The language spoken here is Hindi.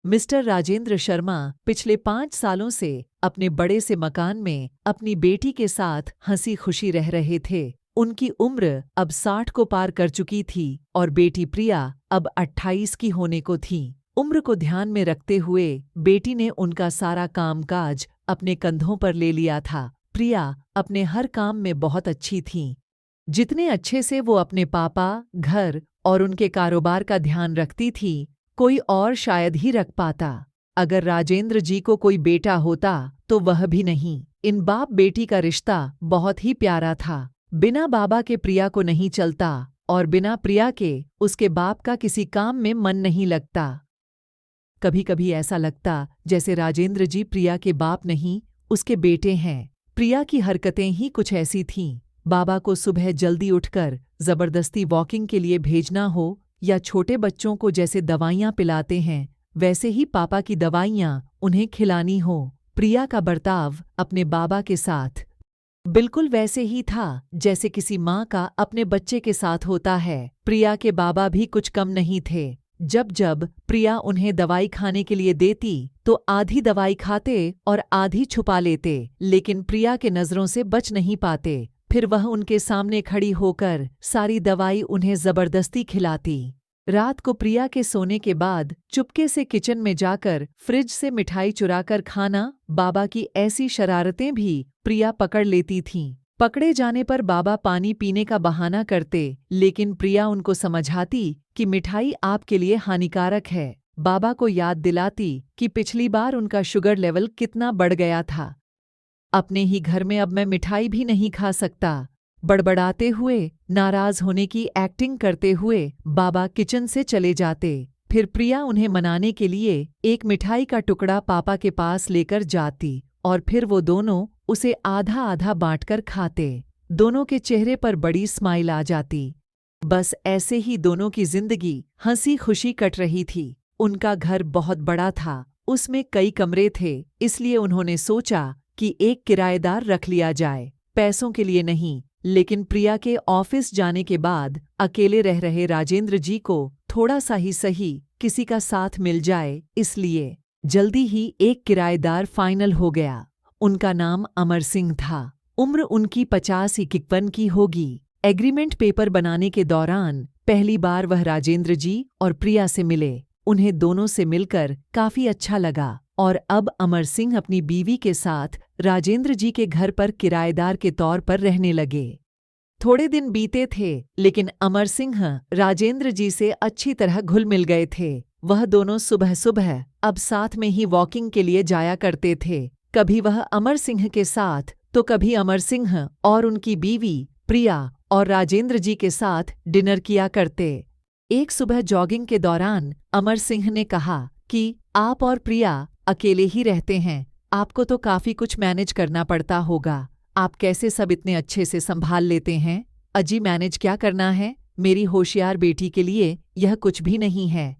मिस्टर राजेंद्र शर्मा पिछले 5 सालों से अपने बड़े से मकान में अपनी बेटी के साथ हंसी खुशी रह रहे थे। उनकी उम्र अब 60 को पार कर चुकी थी और बेटी प्रिया अब 28 की होने को थी। उम्र को ध्यान में रखते हुए बेटी ने उनका सारा कामकाज अपने कंधों पर ले लिया था। प्रिया अपने हर काम में बहुत अच्छी थीं। जितने अच्छे से वो अपने पापा, घर और उनके कारोबार का ध्यान रखती थी, कोई और शायद ही रख पाता। अगर राजेंद्र जी को कोई बेटा होता तो वह भी नहीं। इन बाप बेटी का रिश्ता बहुत ही प्यारा था। बिना बाबा के प्रिया को नहीं चलता और बिना प्रिया के उसके बाप का किसी काम में मन नहीं लगता। कभी कभी ऐसा लगता जैसे राजेंद्र जी प्रिया के बाप नहीं, उसके बेटे हैं। प्रिया की हरकतें ही कुछ ऐसी थीं। बाबा को सुबह जल्दी उठकर जबरदस्ती वॉकिंग के लिए भेजना हो या छोटे बच्चों को जैसे दवाइयाँ पिलाते हैं वैसे ही पापा की दवाइयाँ उन्हें खिलानी हो। प्रिया का बर्ताव अपने बाबा के साथ बिल्कुल वैसे ही था जैसे किसी माँ का अपने बच्चे के साथ होता है। प्रिया के बाबा भी कुछ कम नहीं थे। जब जब प्रिया उन्हें दवाई खाने के लिए देती तो आधी दवाई खाते और आधी छुपा लेते, लेकिन प्रिया के नज़रों से बच नहीं पाते। फिर वह उनके सामने खड़ी होकर सारी दवाई उन्हें जबरदस्ती खिलाती। रात को प्रिया के सोने के बाद चुपके से किचन में जाकर फ्रिज से मिठाई चुराकर खाना, बाबा की ऐसी शरारतें भी प्रिया पकड़ लेती थीं। पकड़े जाने पर बाबा पानी पीने का बहाना करते, लेकिन प्रिया उनको समझाती कि मिठाई आपके लिए हानिकारक है। बाबा को याद दिलाती कि पिछली बार उनका शुगर लेवल कितना बढ़ गया था। अपने ही घर में अब मैं मिठाई भी नहीं खा सकता। बड़बड़ाते हुए, नाराज होने की एक्टिंग करते हुए बाबा किचन से चले जाते। फिर प्रिया उन्हें मनाने के लिए एक मिठाई का टुकड़ा पापा के पास लेकर जाती और फिर वो दोनों उसे आधा आधा बांटकर खाते। दोनों के चेहरे पर बड़ी स्माइल आ जाती। बस ऐसे ही दोनों की जिंदगी हंसी खुशी कट रही थी। उनका घर बहुत बड़ा था, उसमें कई कमरे थे, इसलिए उन्होंने सोचा कि एक किराएदार रख लिया जाए। पैसों के लिए नहीं, लेकिन प्रिया के ऑफिस जाने के बाद अकेले रह रहे राजेंद्र जी को थोड़ा सा ही सही किसी का साथ मिल जाए, इसलिए जल्दी ही एक किराएदार फाइनल हो गया। उनका नाम अमर सिंह था। उम्र उनकी 50-51 की होगी। एग्रीमेंट पेपर बनाने के दौरान पहली बार वह राजेंद्र जी और प्रिया से मिले। उन्हें दोनों से मिलकर काफी अच्छा लगा और अब अमर सिंह अपनी बीवी के साथ राजेंद्र जी के घर पर किराएदार के तौर पर रहने लगे। थोड़े दिन बीते थे, लेकिन अमर सिंह राजेंद्र जी से अच्छी तरह घुल मिल गए थे। वह दोनों सुबह सुबह अब साथ में ही वॉकिंग के लिए जाया करते थे। कभी वह अमर सिंह के साथ तो कभी अमर सिंह और उनकी बीवी प्रिया और राजेंद्र जी के साथ डिनर किया करते। एक सुबह जॉगिंग के दौरान अमर सिंह ने कहा कि आप और प्रिया अकेले ही रहते हैं, आपको तो काफी कुछ मैनेज करना पड़ता होगा। आप कैसे सब इतने अच्छे से संभाल लेते हैं? अजी मैनेज क्या करना है, मेरी होशियार बेटी के लिए यह कुछ भी नहीं है।